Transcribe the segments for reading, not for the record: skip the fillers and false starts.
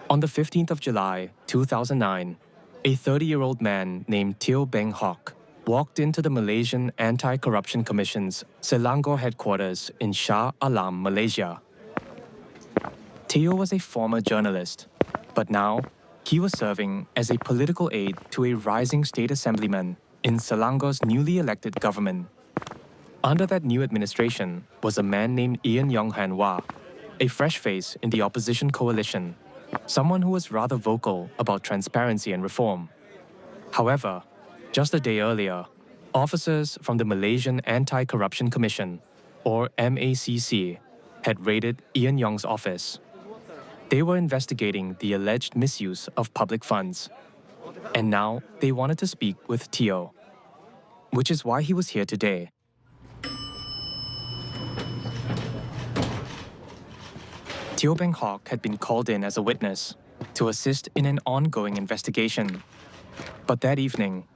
On the 15th of July, 2009, a 30-year-old man named Teoh Beng Hock walked into the Malaysian Anti-Corruption Commission's Selangor headquarters in Shah Alam, Malaysia. Teoh was a former journalist, but now he was serving as a political aide to a rising state assemblyman in Selangor's newly elected government. Under that new administration was a man named Ian Yong Han Wah, a fresh face in the opposition coalition, someone who was rather vocal about transparency and reform. However, just a day earlier, officers from the Malaysian Anti-Corruption Commission, or MACC, had raided Ian Yong's office. They were investigating the alleged misuse of public funds, and now they wanted to speak with Teoh, which is why he was here today. Teoh Beng Hock had been called in as a witness to assist in an ongoing investigation. But that evening,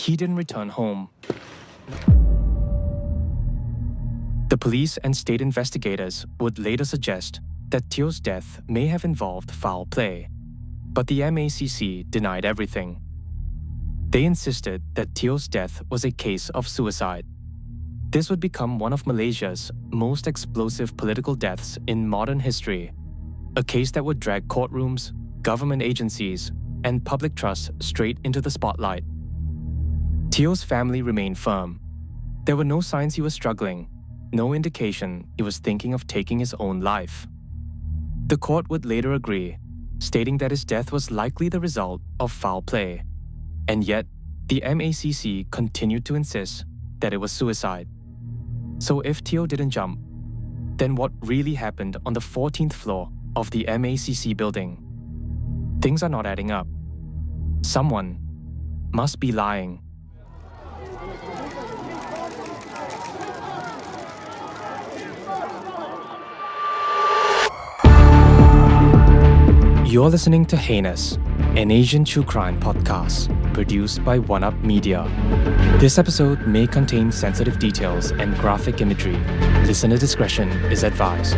he didn't return home. The police and state investigators would later suggest that Teoh's death may have involved foul play, but the MACC denied everything. They insisted that Teoh's death was a case of suicide. This would become one of Malaysia's most explosive political deaths in modern history, a case that would drag courtrooms, government agencies, and public trust straight into the spotlight. Teoh's family remained firm. There were no signs he was struggling, no indication he was thinking of taking his own life. The court would later agree, stating that his death was likely the result of foul play, and yet the MACC continued to insist that it was suicide. So if Teoh didn't jump, then what really happened on the 14th floor of the MACC building? Things are not adding up. Someone must be lying. You're listening to Heinous, an Asian true crime podcast produced by One Up Media. This episode may contain sensitive details and graphic imagery. Listener discretion is advised.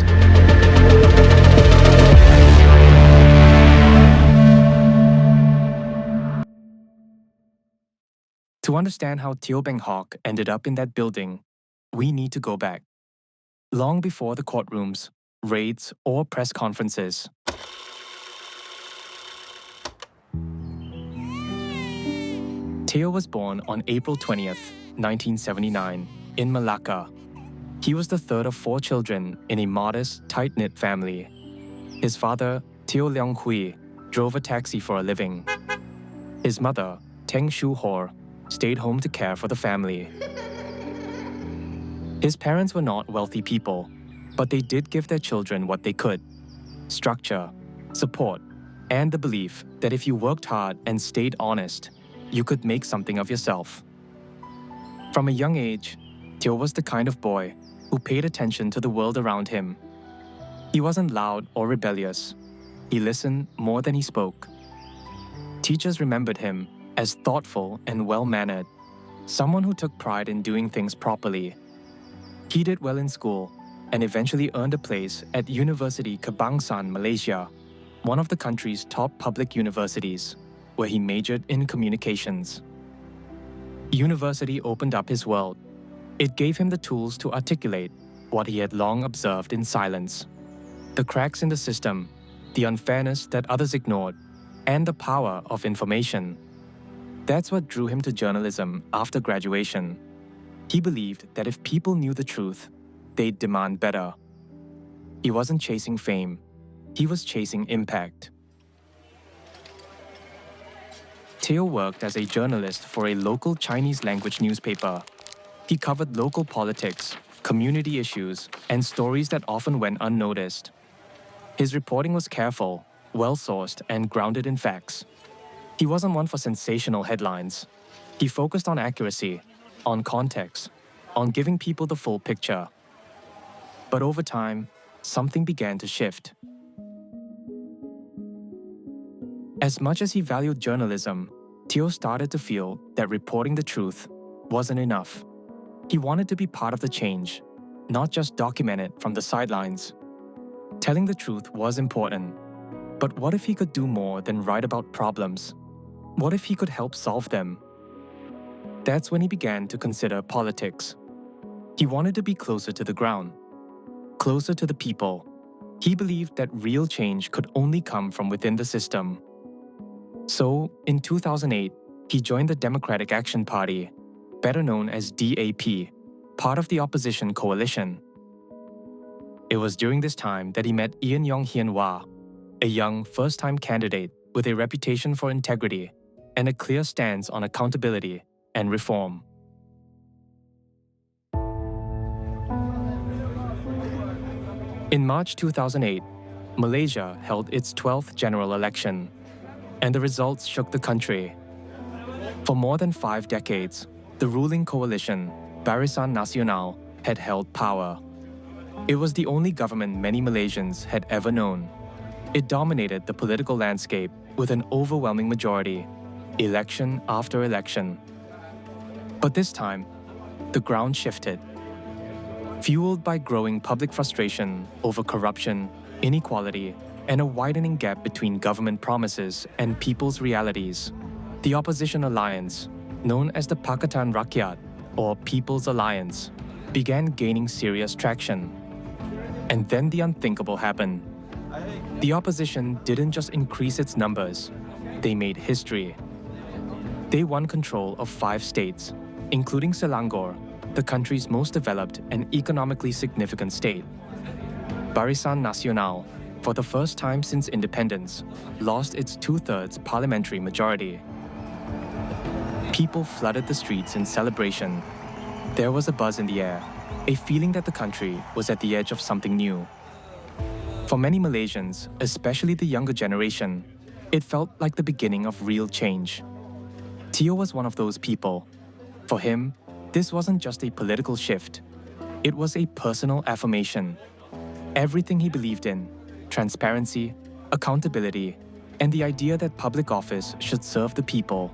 To understand how Teoh Beng Hock ended up in that building, we need to go back. Long before the courtrooms, raids, or press conferences, Teoh was born on April 20th, 1979, in Malacca. He was the third of 4 children in a modest, tight-knit family. His father, Teoh Leong Hui, drove a taxi for a living. His mother, Teng Shu Hor, stayed home to care for the family. His parents were not wealthy people, but they did give their children what they could: structure, support, and the belief that if you worked hard and stayed honest, you could make something of yourself. From a young age, Teoh was the kind of boy who paid attention to the world around him. He wasn't loud or rebellious. He listened more than he spoke. Teachers remembered him as thoughtful and well-mannered, someone who took pride in doing things properly. He did well in school and eventually earned a place at University Kebangsaan, Malaysia, one of the country's top public universities, where he majored in communications. University opened up his world. It gave him the tools to articulate what he had long observed in silence: the cracks in the system, the unfairness that others ignored, and the power of information. That's what drew him to journalism after graduation. He believed that if people knew the truth, they'd demand better. He wasn't chasing fame. He was chasing impact. Teoh worked as a journalist for a local Chinese-language newspaper. He covered local politics, community issues, and stories that often went unnoticed. His reporting was careful, well-sourced, and grounded in facts. He wasn't one for sensational headlines. He focused on accuracy, on context, on giving people the full picture. But over time, something began to shift. As much as he valued journalism, Teoh started to feel that reporting the truth wasn't enough. He wanted to be part of the change, not just document it from the sidelines. Telling the truth was important, But what if he could do more than write about problems? What if he could help solve them? That's when he began to consider politics. He wanted to be closer to the ground, closer to the people. He believed that real change could only come from within the system. So, in 2008, he joined the Democratic Action Party, better known as DAP, part of the opposition coalition. It was during this time that he met Ian Yong Hien Wah, a young, first-time candidate with a reputation for integrity and a clear stance on accountability and reform. In March 2008, Malaysia held its 12th general election, and the results shook the country. For more than 5 decades, the ruling coalition, Barisan Nasional, had held power. It was the only government many Malaysians had ever known. It dominated the political landscape with an overwhelming majority, election after election. But this time, the ground shifted. Fueled by growing public frustration over corruption, inequality, and a widening gap between government promises and people's realities, the opposition alliance, known as the Pakatan Rakyat, or People's Alliance, began gaining serious traction. And then the unthinkable happened. The opposition didn't just increase its numbers, they made history. They won control of 5 states, including Selangor, the country's most developed and economically significant state. Barisan Nasional, for the first time since independence, lost its 2/3 parliamentary majority. People flooded the streets in celebration. There was a buzz in the air, a feeling that the country was at the edge of something new. For many Malaysians, especially the younger generation, it felt like the beginning of real change. Teoh was one of those people. For him, this wasn't just a political shift. It was a personal affirmation. Everything he believed in, transparency, accountability, and the idea that public office should serve the people,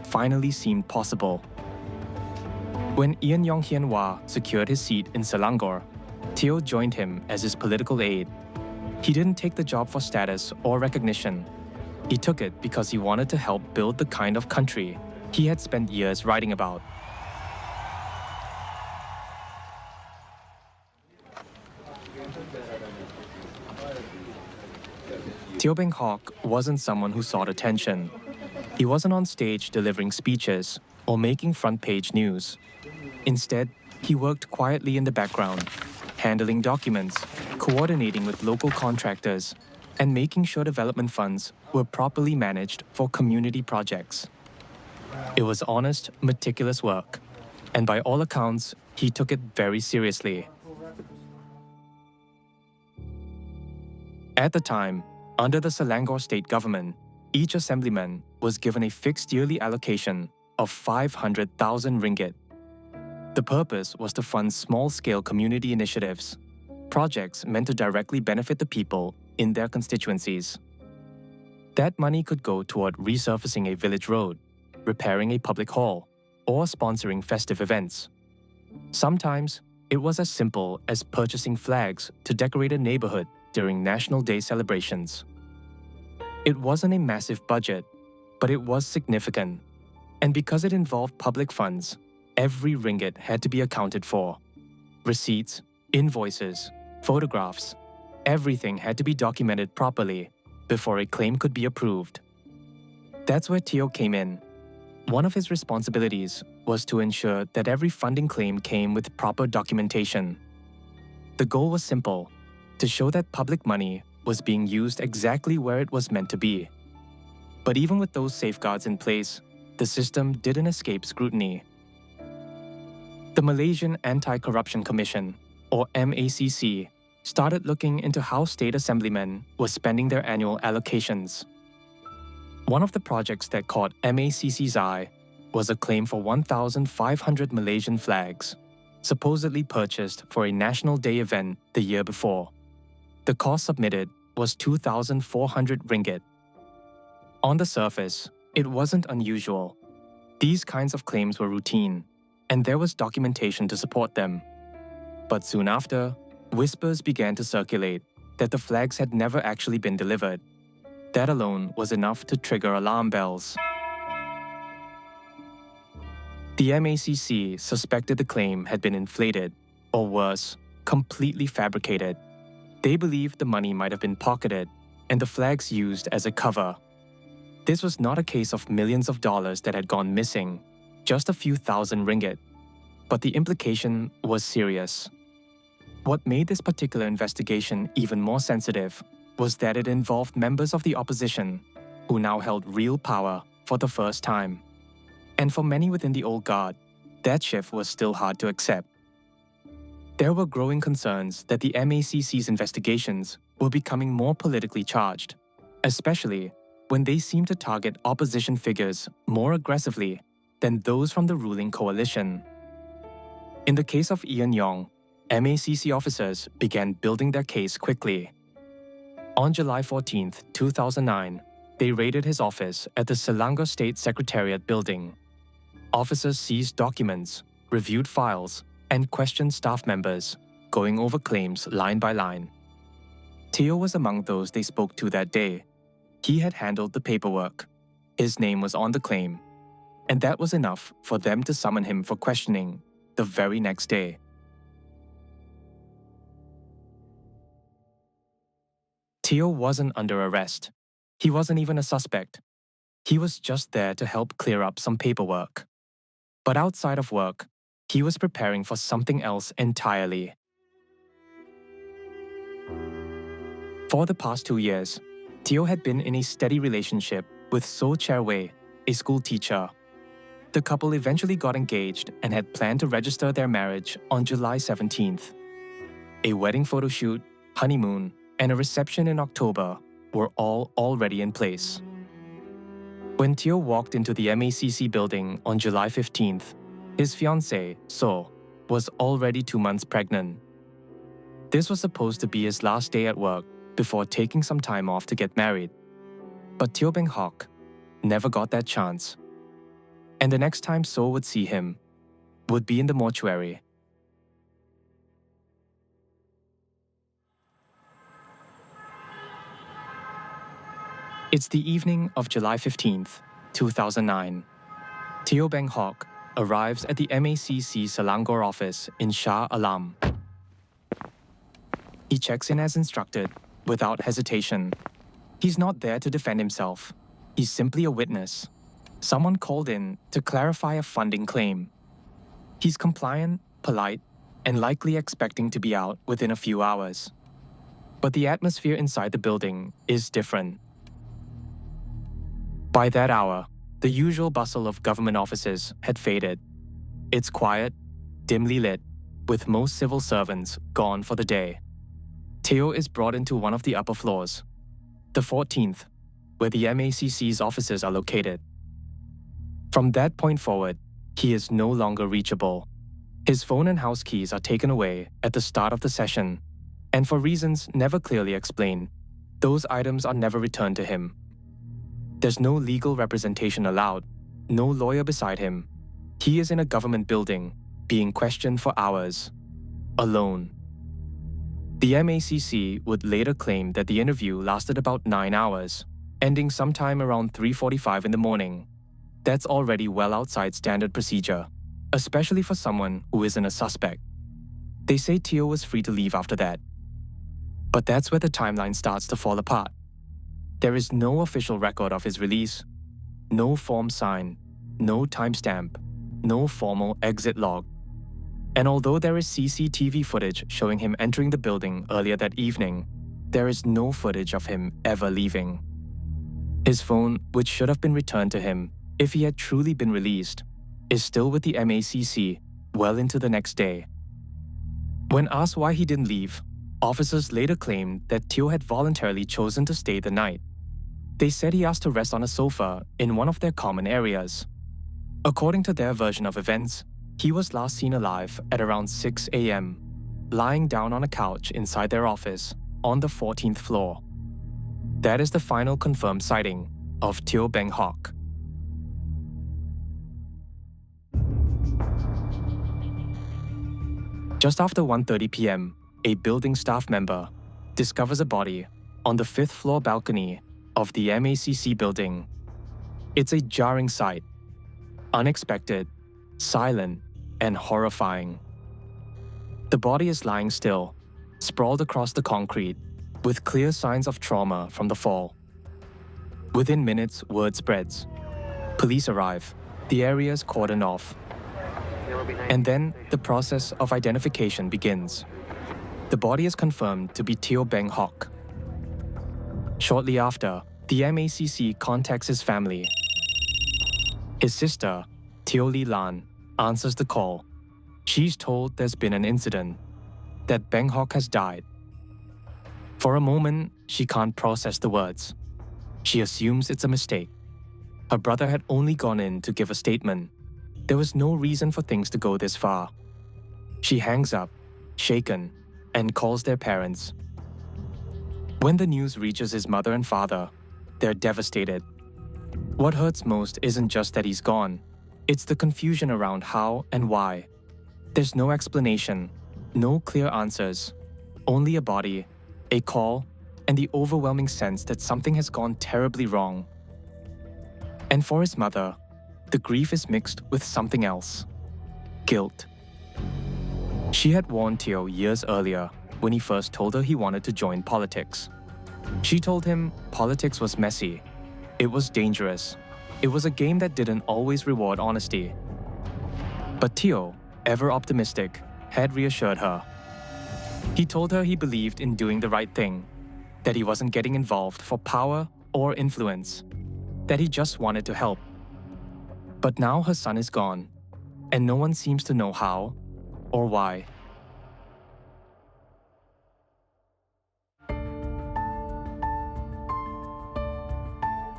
finally seemed possible. When Ian Yong Hien Wah secured his seat in Selangor, Teoh joined him as his political aide. He didn't take the job for status or recognition. He took it because he wanted to help build the kind of country he had spent years writing about. Teoh Beng Hock wasn't someone who sought attention. He wasn't on stage delivering speeches or making front-page news. Instead, he worked quietly in the background, handling documents, coordinating with local contractors, and making sure development funds were properly managed for community projects. It was honest, meticulous work, and by all accounts, he took it very seriously. At the time, under the Selangor state government, each assemblyman was given a fixed yearly allocation of 500,000 ringgit. The purpose was to fund small-scale community initiatives, projects meant to directly benefit the people in their constituencies. That money could go toward resurfacing a village road, repairing a public hall, or sponsoring festive events. Sometimes, it was as simple as purchasing flags to decorate a neighborhood during National Day celebrations. It wasn't a massive budget, but it was significant. And because it involved public funds, every ringgit had to be accounted for. Receipts, invoices, photographs, everything had to be documented properly before a claim could be approved. That's where Teoh came in. One of his responsibilities was to ensure that every funding claim came with proper documentation. The goal was simple: to show that public money was being used exactly where it was meant to be. But even with those safeguards in place, the system didn't escape scrutiny. The Malaysian Anti-Corruption Commission, or MACC, started looking into how state assemblymen were spending their annual allocations. One of the projects that caught MACC's eye was a claim for 1,500 Malaysian flags, supposedly purchased for a National Day event the year before. The cost submitted was 2,400 ringgit. On the surface, it wasn't unusual. These kinds of claims were routine, and there was documentation to support them. But soon after, whispers began to circulate that the flags had never actually been delivered. That alone was enough to trigger alarm bells. The MACC suspected the claim had been inflated, or worse, completely fabricated. They believed the money might have been pocketed and the flags used as a cover. This was not a case of millions of dollars that had gone missing, just a few thousand ringgit. But the implication was serious. What made this particular investigation even more sensitive was that it involved members of the opposition who now held real power for the first time. And for many within the old guard, that shift was still hard to accept. There were growing concerns that the MACC's investigations were becoming more politically charged, especially when they seemed to target opposition figures more aggressively than those from the ruling coalition. In the case of Ian Yong, MACC officers began building their case quickly. On July 14, 2009, they raided his office at the Selangor State Secretariat building. Officers seized documents, reviewed files, and questioned staff members, going over claims line by line. Teoh was among those they spoke to that day. He had handled the paperwork. His name was on the claim. And that was enough for them to summon him for questioning the very next day. Teoh wasn't under arrest. He wasn't even a suspect. He was just there to help clear up some paperwork. But outside of work, he was preparing for something else entirely. For the past 2 years, Teoh had been in a steady relationship with So Chair Wei, a school teacher. The couple eventually got engaged and had planned to register their marriage on July 17th. A wedding photo shoot, honeymoon, and a reception in October were all already in place. When Teoh walked into the MACC building on July 15th, his fiancée, So, was already 2 months pregnant. This was supposed to be his last day at work before taking some time off to get married. But Teoh Beng Hock never got that chance. And the next time So would see him would be in the mortuary. It's the evening of July 15th, 2009. Teoh Beng Hock arrives at the MACC Selangor office in Shah Alam. He checks in as instructed, without hesitation. He's not there to defend himself. He's simply a witness. Someone called in to clarify a funding claim. He's compliant, polite, and likely expecting to be out within a few hours. But the atmosphere inside the building is different. By that hour, the usual bustle of government offices had faded. It's quiet, dimly lit, with most civil servants gone for the day. Teoh is brought into one of the upper floors, the 14th, where the MACC's offices are located. From that point forward, he is no longer reachable. His phone and house keys are taken away at the start of the session, and for reasons never clearly explained, those items are never returned to him. There's no legal representation allowed, no lawyer beside him. He is in a government building, being questioned for hours, alone. The MACC would later claim that the interview lasted about 9 hours, ending sometime around 3:45 in the morning. That's already well outside standard procedure, especially for someone who isn't a suspect. They say Teoh was free to leave after that. But that's where the timeline starts to fall apart. There is no official record of his release, no form signed, no timestamp, no formal exit log. And although there is CCTV footage showing him entering the building earlier that evening, there is no footage of him ever leaving. His phone, which should have been returned to him if he had truly been released, is still with the MACC well into the next day. When asked why he didn't leave, officers later claimed that Teoh had voluntarily chosen to stay the night. They said he asked to rest on a sofa in one of their common areas. According to their version of events, he was last seen alive at around 6 a.m., lying down on a couch inside their office on the 14th floor. That is the final confirmed sighting of Teoh Beng Hock. Just after 1:30 p.m., a building staff member discovers a body on the 5th floor balcony of the MACC building. It's a jarring sight, unexpected, silent, and horrifying. The body is lying still, sprawled across the concrete, with clear signs of trauma from the fall. Within minutes, word spreads. Police arrive. The area is cordoned off. And then the process of identification begins. The body is confirmed to be Teoh Beng Hock. Shortly after, the MACC contacts his family. His sister, Teoh Lee Lan, answers the call. She's told there's been an incident, that Beng Hock has died. For a moment, she can't process the words. She assumes it's a mistake. Her brother had only gone in to give a statement. There was no reason for things to go this far. She hangs up, shaken, and calls their parents. When the news reaches his mother and father, they're devastated. What hurts most isn't just that he's gone. It's the confusion around how and why. There's no explanation, no clear answers, only a body, a call, and the overwhelming sense that something has gone terribly wrong. And for his mother, the grief is mixed with something else: guilt. She had warned Teoh years earlier when he first told her he wanted to join politics. She told him politics was messy, it was dangerous, it was a game that didn't always reward honesty. But Teoh, ever optimistic, had reassured her. He told her he believed in doing the right thing, that he wasn't getting involved for power or influence, that he just wanted to help. But now her son is gone, and no one seems to know how or why.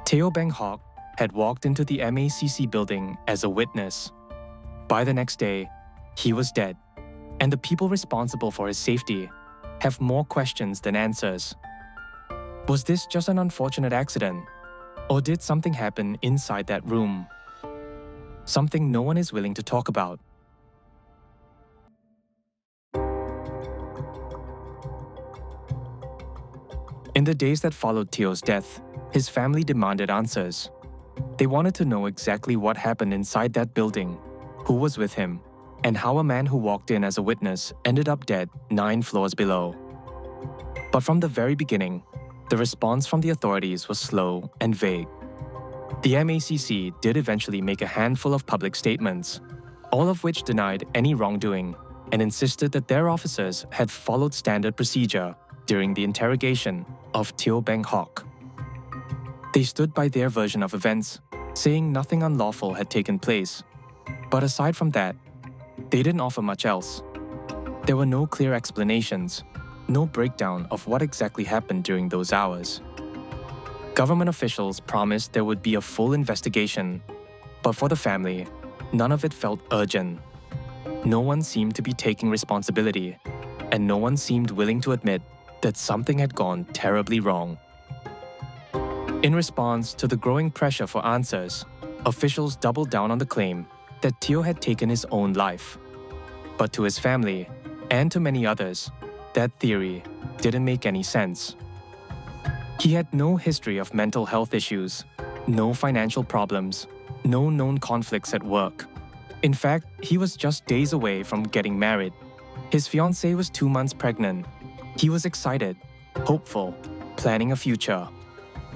Teoh Beng Hock had walked into the MACC building as a witness. By the next day, he was dead, and the people responsible for his safety have more questions than answers. Was this just an unfortunate accident? Or did something happen inside that room? Something no one is willing to talk about. In the days that followed Teoh's death, his family demanded answers. They wanted to know exactly what happened inside that building, who was with him, and how a man who walked in as a witness ended up dead 9 floors below. But from the very beginning, the response from the authorities was slow and vague. The MACC did eventually make a handful of public statements, all of which denied any wrongdoing and insisted that their officers had followed standard procedure during the interrogation of Teoh Beng Hock. They stood by their version of events, saying nothing unlawful had taken place. But aside from that, they didn't offer much else. There were no clear explanations, no breakdown of what exactly happened during those hours. Government officials promised there would be a full investigation, but for the family, none of it felt urgent. No one seemed to be taking responsibility, and no one seemed willing to admit that something had gone terribly wrong. In response to the growing pressure for answers, officials doubled down on the claim that Teoh had taken his own life. But to his family, and to many others, that theory didn't make any sense. He had no history of mental health issues, no financial problems, no known conflicts at work. In fact, he was just days away from getting married. His fiancée was 2 months pregnant. He was excited, hopeful, planning a future.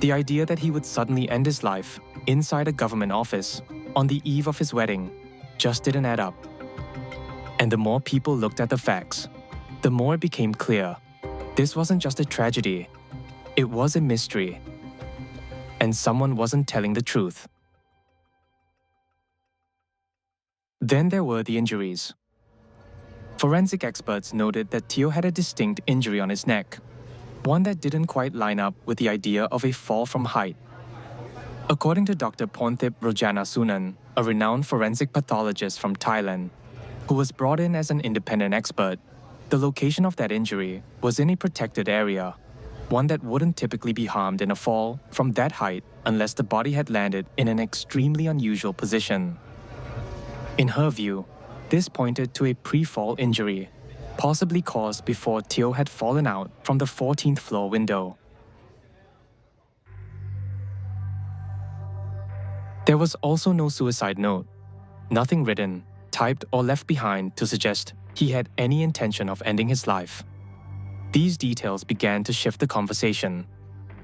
The idea that he would suddenly end his life inside a government office on the eve of his wedding just didn't add up. And the more people looked at the facts, the more it became clear this wasn't just a tragedy, it was a mystery. And someone wasn't telling the truth. Then there were the injuries. Forensic experts noted that Teoh had a distinct injury on his neck, one that didn't quite line up with the idea of a fall from height. According to Dr. Ponthip Rojanasunan, a renowned forensic pathologist from Thailand, who was brought in as an independent expert, the location of that injury was in a protected area, one that wouldn't typically be harmed in a fall from that height unless the body had landed in an extremely unusual position. In her view, this pointed to a pre-fall injury, possibly caused before Teoh had fallen out from the 14th floor window. There was also no suicide note, nothing written, typed, or left behind to suggest he had any intention of ending his life. These details began to shift the conversation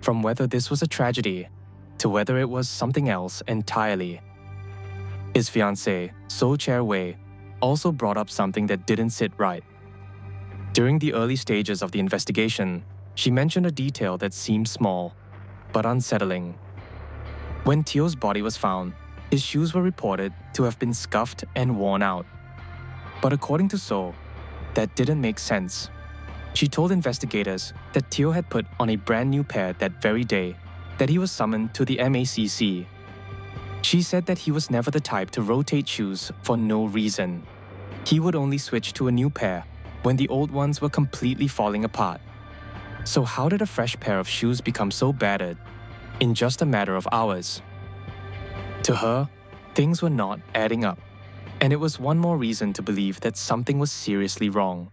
from whether this was a tragedy to whether it was something else entirely. His fiancée, So Chair Wei, also brought up something that didn't sit right. During the early stages of the investigation, she mentioned a detail that seemed small, but unsettling. When Teoh's body was found, his shoes were reported to have been scuffed and worn out. But according to So, that didn't make sense. She told investigators that Teoh had put on a brand new pair that very day that he was summoned to the MACC. She said that he was never the type to rotate shoes for no reason. He would only switch to a new pair when the old ones were completely falling apart. So how did a fresh pair of shoes become so battered in just a matter of hours? To her, things were not adding up, and it was one more reason to believe that something was seriously wrong.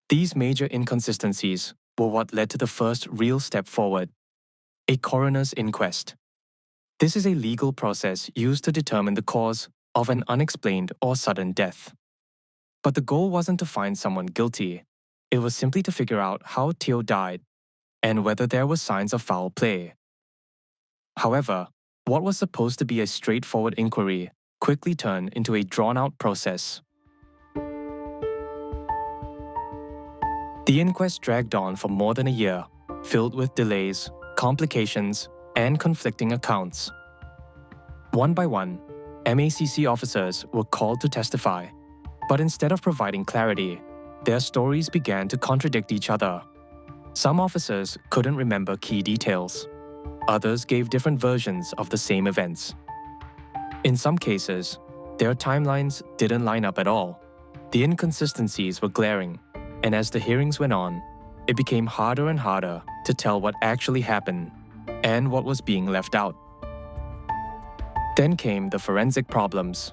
These major inconsistencies were what led to the first real step forward: a coroner's inquest. This is a legal process used to determine the cause of an unexplained or sudden death. But the goal wasn't to find someone guilty. It was simply to figure out how Teoh died and whether there were signs of foul play. However, what was supposed to be a straightforward inquiry quickly turned into a drawn-out process. The inquest dragged on for more than a year, filled with delays, complications, and conflicting accounts. One by one, MACC officers were called to testify, but instead of providing clarity, their stories began to contradict each other. Some officers couldn't remember key details. Others gave different versions of the same events. In some cases, their timelines didn't line up at all. The inconsistencies were glaring, and as the hearings went on, it became harder and harder to tell what actually happened and what was being left out. Then came the forensic problems.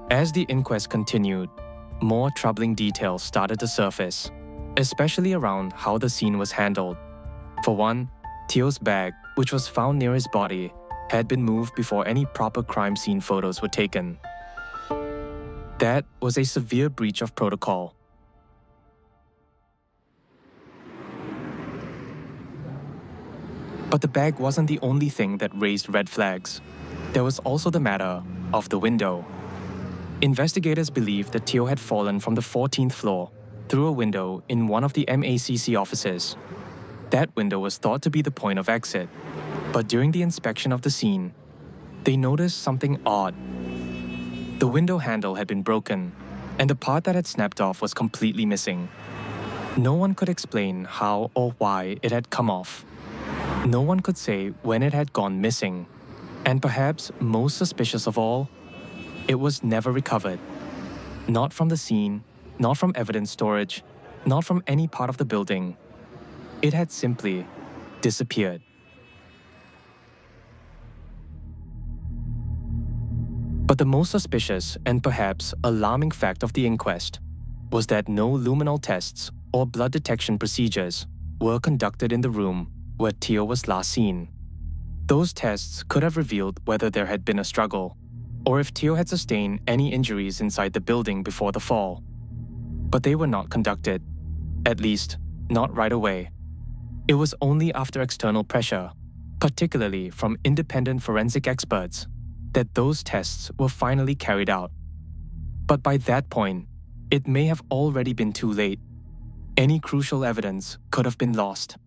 As the inquest continued, more troubling details started to surface, especially around how the scene was handled. For one, Teoh's bag, which was found near his body, had been moved before any proper crime scene photos were taken. That was a severe breach of protocol. But the bag wasn't the only thing that raised red flags. There was also the matter of the window. Investigators believed that Teoh had fallen from the 14th floor through a window in one of the MACC offices. That window was thought to be the point of exit, but during the inspection of the scene, they noticed something odd. The window handle had been broken, and the part that had snapped off was completely missing. No one could explain how or why it had come off. No one could say when it had gone missing. And perhaps most suspicious of all, it was never recovered. Not from the scene, not from evidence storage, not from any part of the building. It had simply disappeared. But the most suspicious and perhaps alarming fact of the inquest was that no luminal tests or blood detection procedures were conducted in the room where Teoh was last seen. Those tests could have revealed whether there had been a struggle, or if Teoh had sustained any injuries inside the building before the fall. But they were not conducted, at least not right away. It was only after external pressure, particularly from independent forensic experts, that those tests were finally carried out. But by that point, it may have already been too late. Any crucial evidence could have been lost.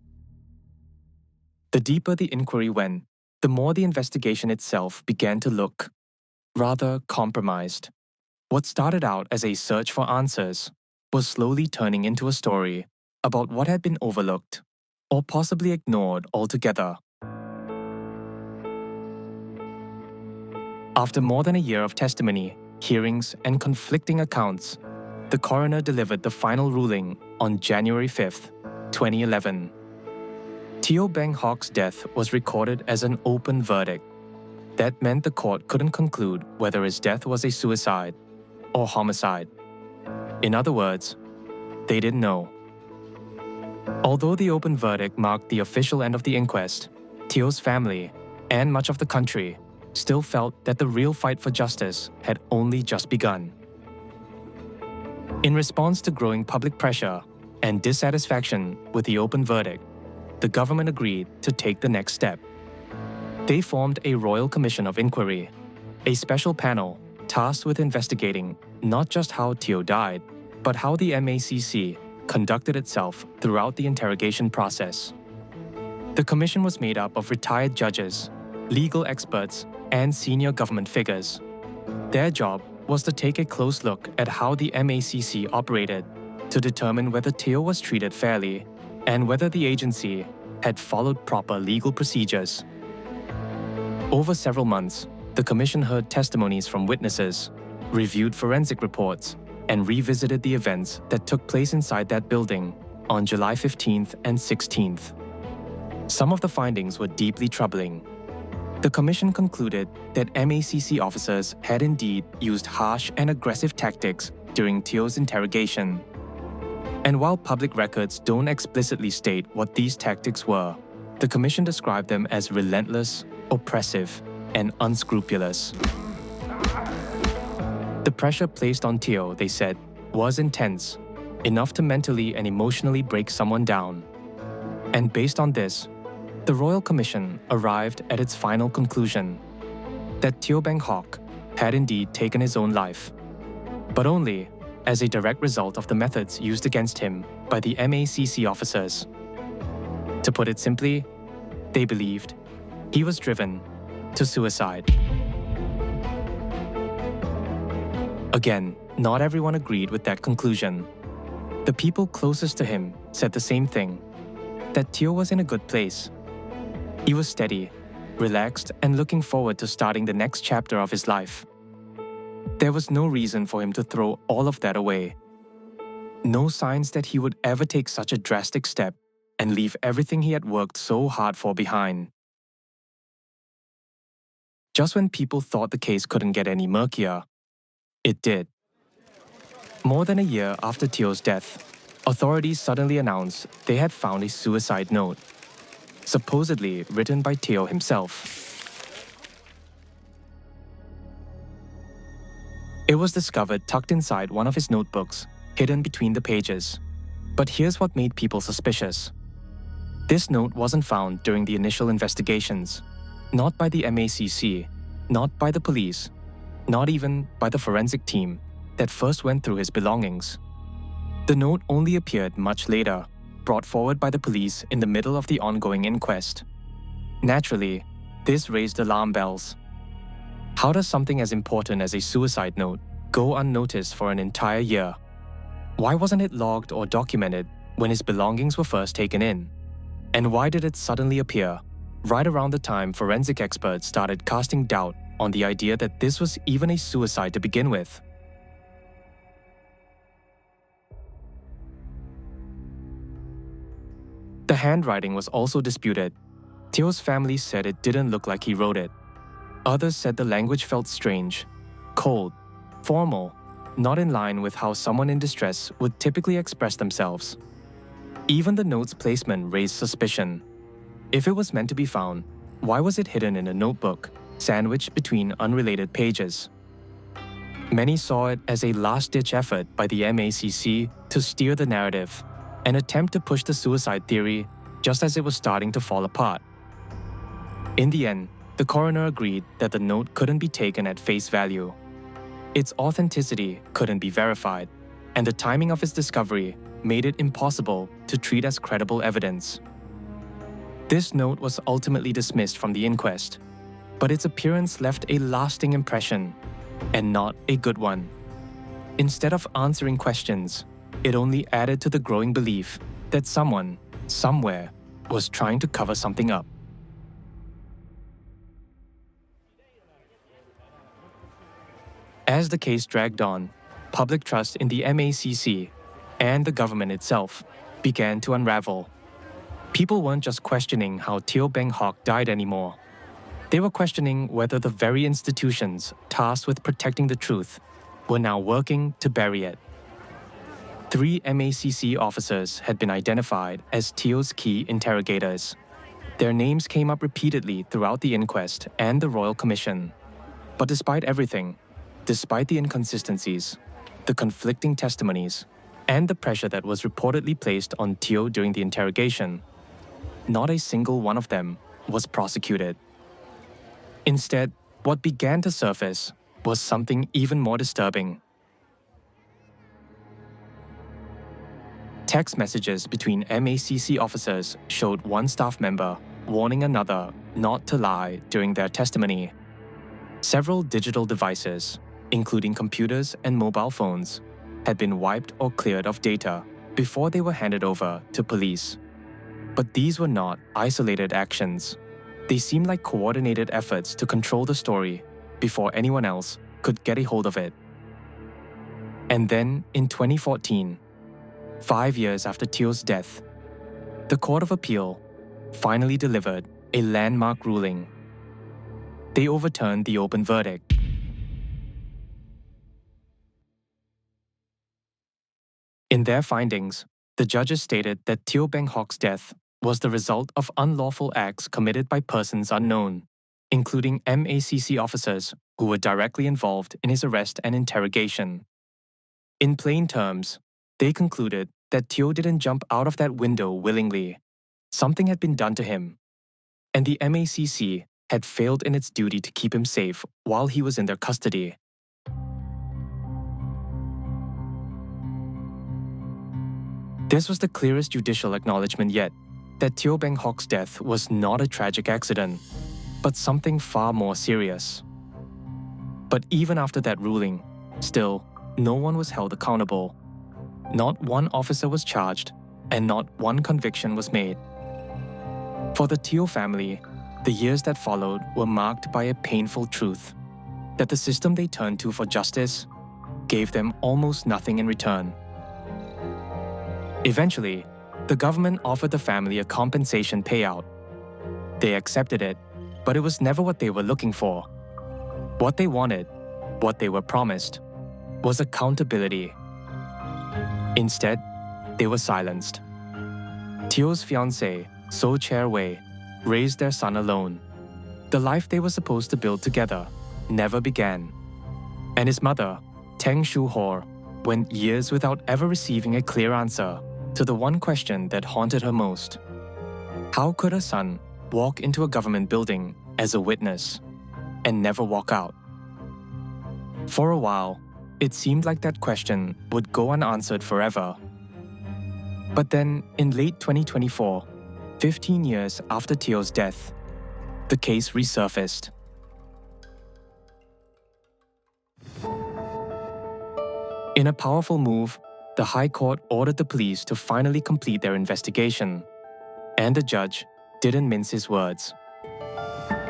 The deeper the inquiry went, the more the investigation itself began to look rather compromised. What started out as a search for answers was slowly turning into a story about what had been overlooked or possibly ignored altogether. After more than a year of testimony, hearings, and conflicting accounts, the coroner delivered the final ruling on January 5, 2011. Teoh Beng Hock's death was recorded as an open verdict. That meant the court couldn't conclude whether his death was a suicide or homicide. In other words, they didn't know. Although the open verdict marked the official end of the inquest, Teoh's family, and much of the country still felt that the real fight for justice had only just begun. In response to growing public pressure and dissatisfaction with the open verdict, the government agreed to take the next step. They formed a Royal Commission of Inquiry, a special panel tasked with investigating not just how Teoh died, but how the MACC conducted itself throughout the interrogation process. The commission was made up of retired judges, legal experts, and senior government figures. Their job was to take a close look at how the MACC operated to determine whether Teoh was treated fairly and whether the agency had followed proper legal procedures. Over several months, the commission heard testimonies from witnesses, reviewed forensic reports, and revisited the events that took place inside that building on July 15th and 16th. Some of the findings were deeply troubling. The commission concluded that MACC officers had indeed used harsh and aggressive tactics during Teoh's interrogation. And while public records don't explicitly state what these tactics were, the commission described them as relentless, oppressive, and unscrupulous. The pressure placed on Teoh, they said, was intense, enough to mentally and emotionally break someone down. And based on this, the Royal Commission arrived at its final conclusion that Teoh Beng Hock had indeed taken his own life, but only as a direct result of the methods used against him by the MACC officers. To put it simply, they believed he was driven to suicide. Again, not everyone agreed with that conclusion. The people closest to him said the same thing, that Teoh was in a good place. He was steady, relaxed, and looking forward to starting the next chapter of his life. There was no reason for him to throw all of that away. No signs that he would ever take such a drastic step and leave everything he had worked so hard for behind. Just when people thought the case couldn't get any murkier, it did. More than a year after Teoh's death, authorities suddenly announced they had found a suicide note, supposedly written by Teoh himself. It was discovered tucked inside one of his notebooks, hidden between the pages. But here's what made people suspicious. This note wasn't found during the initial investigations, not by the MACC, not by the police, not even by the forensic team that first went through his belongings. The note only appeared much later, brought forward by the police in the middle of the ongoing inquest. Naturally, this raised alarm bells. How does something as important as a suicide note go unnoticed for an entire year? Why wasn't it logged or documented when his belongings were first taken in? And why did it suddenly appear right around the time forensic experts started casting doubt on the idea that this was even a suicide to begin with? The handwriting was also disputed. Teoh's family said it didn't look like he wrote it. Others said the language felt strange, cold, formal, not in line with how someone in distress would typically express themselves. Even the note's placement raised suspicion. If it was meant to be found, why was it hidden in a notebook, sandwiched between unrelated pages? Many saw it as a last-ditch effort by the MACC to steer the narrative, an attempt to push the suicide theory just as it was starting to fall apart. In the end, the coroner agreed that the note couldn't be taken at face value. Its authenticity couldn't be verified, and the timing of its discovery made it impossible to treat as credible evidence. This note was ultimately dismissed from the inquest, but its appearance left a lasting impression, and not a good one. Instead of answering questions, it only added to the growing belief that someone, somewhere, was trying to cover something up. As the case dragged on, public trust in the MACC and the government itself began to unravel. People weren't just questioning how Teoh Beng Hock died anymore. They were questioning whether the very institutions tasked with protecting the truth were now working to bury it. 3 MACC officers had been identified as Teoh's key interrogators. Their names came up repeatedly throughout the inquest and the Royal Commission. But despite everything, despite the inconsistencies, the conflicting testimonies, and the pressure that was reportedly placed on Teoh during the interrogation, not a single one of them was prosecuted. Instead, what began to surface was something even more disturbing. Text messages between MACC officers showed one staff member warning another not to lie during their testimony. Several digital devices, including computers and mobile phones, had been wiped or cleared of data before they were handed over to police. But these were not isolated actions. They seemed like coordinated efforts to control the story before anyone else could get a hold of it. And then, in 2014, 5 years after Teoh's death, the Court of Appeal finally delivered a landmark ruling. They overturned the open verdict. In their findings, the judges stated that Teoh Beng Hock's death was the result of unlawful acts committed by persons unknown, including MACC officers who were directly involved in his arrest and interrogation. In plain terms, they concluded that Teoh didn't jump out of that window willingly. Something had been done to him, and the MACC had failed in its duty to keep him safe while he was in their custody. This was the clearest judicial acknowledgement yet that Teoh Beng Hock's death was not a tragic accident, but something far more serious. But even after that ruling, still, no one was held accountable. Not one officer was charged, and not one conviction was made. For the Teoh family, the years that followed were marked by a painful truth, that the system they turned to for justice gave them almost nothing in return. Eventually, the government offered the family a compensation payout. They accepted it, but it was never what they were looking for. What they wanted, what they were promised, was accountability. Instead, they were silenced. Teoh's fiancée, So Chair Wei, raised their son alone. The life they were supposed to build together never began. And his mother, Teng Shu Hor, went years without ever receiving a clear answer to the one question that haunted her most. How could her son walk into a government building as a witness and never walk out? For a while, it seemed like that question would go unanswered forever. But then, in late 2024, 15 years after Teoh's death, the case resurfaced. In a powerful move, the High Court ordered the police to finally complete their investigation, and the judge didn't mince his words.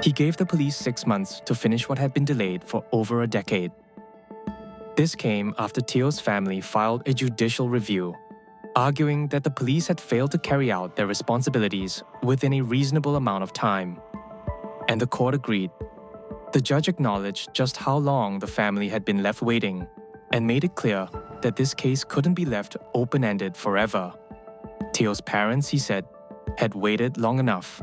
He gave the police 6 months to finish what had been delayed for over a decade. This came after Teoh's family filed a judicial review, arguing that the police had failed to carry out their responsibilities within a reasonable amount of time. And the court agreed. The judge acknowledged just how long the family had been left waiting and made it clear that this case couldn't be left open-ended forever. Teoh's parents, he said, had waited long enough.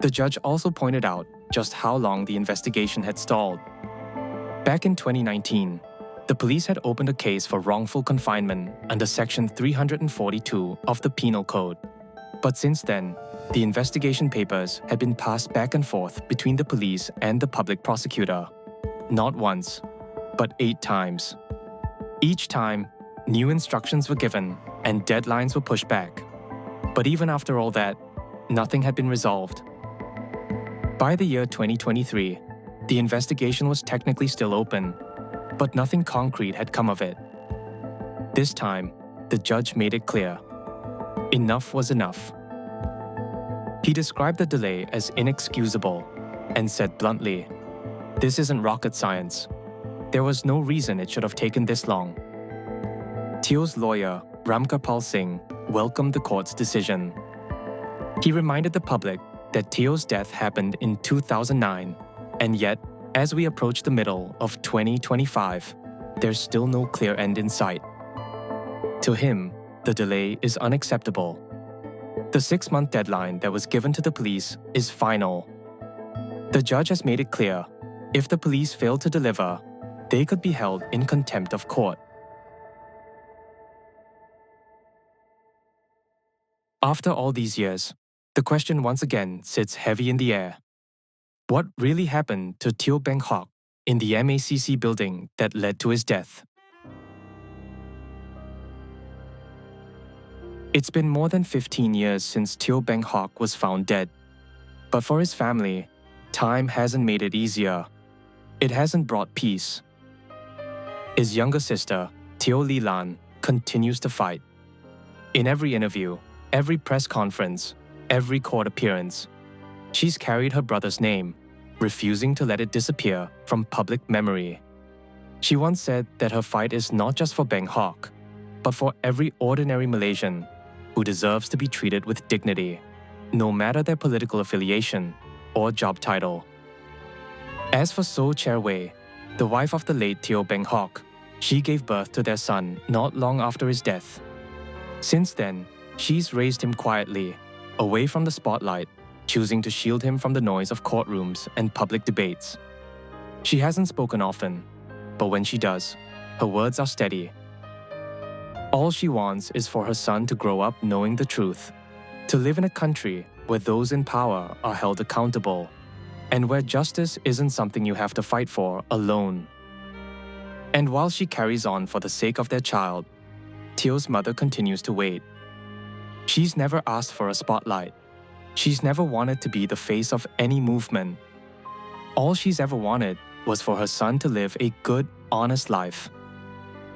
The judge also pointed out just how long the investigation had stalled. Back in 2019, the police had opened a case for wrongful confinement under Section 342 of the Penal Code. But since then, the investigation papers had been passed back and forth between the police and the public prosecutor. Not once, but 8 times. Each time, new instructions were given and deadlines were pushed back. But even after all that, nothing had been resolved. By the year 2023, the investigation was technically still open, but nothing concrete had come of it. This time, the judge made it clear. Enough was enough. He described the delay as inexcusable and said bluntly, "This isn't rocket science. There was no reason it should have taken this long." Teoh's lawyer, Ramkarpal Singh, welcomed the court's decision. He reminded the public that Teoh's death happened in 2009, and yet, as we approach the middle of 2025, there's still no clear end in sight. To him, the delay is unacceptable. The 6-month deadline that was given to the police is final. The judge has made it clear, if the police fail to deliver, they could be held in contempt of court. After all these years, the question once again sits heavy in the air. What really happened to Teoh Beng Hock in the MACC building that led to his death? It's been more than 15 years since Teoh Beng Hock was found dead. But for his family, time hasn't made it easier. It hasn't brought peace. His younger sister, Teoh Lan, continues to fight. In every interview, every press conference, every court appearance, she's carried her brother's name, refusing to let it disappear from public memory. She once said that her fight is not just for Beng Hock, but for every ordinary Malaysian who deserves to be treated with dignity, no matter their political affiliation or job title. As for So Chair Wei, the wife of the late Teoh Beng Hock, she gave birth to their son not long after his death. Since then, she's raised him quietly, away from the spotlight, choosing to shield him from the noise of courtrooms and public debates. She hasn't spoken often, but when she does, her words are steady. All she wants is for her son to grow up knowing the truth, to live in a country where those in power are held accountable, and where justice isn't something you have to fight for alone. And while she carries on for the sake of their child, Teoh's mother continues to wait. She's never asked for a spotlight. She's never wanted to be the face of any movement. All she's ever wanted was for her son to live a good, honest life,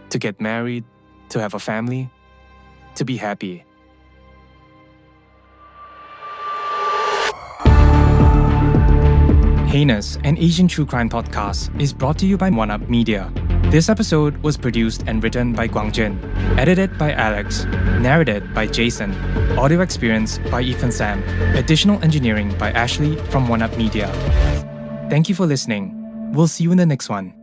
to get married, to have a family, to be happy. Heinous, an Asian true crime podcast, is brought to you by OneUp Media. This episode was produced and written by Guangjin, edited by Alex, narrated by Jason, audio experience by Ethan Sam, additional engineering by Ashley from OneUp Media. Thank you for listening. We'll see you in the next one.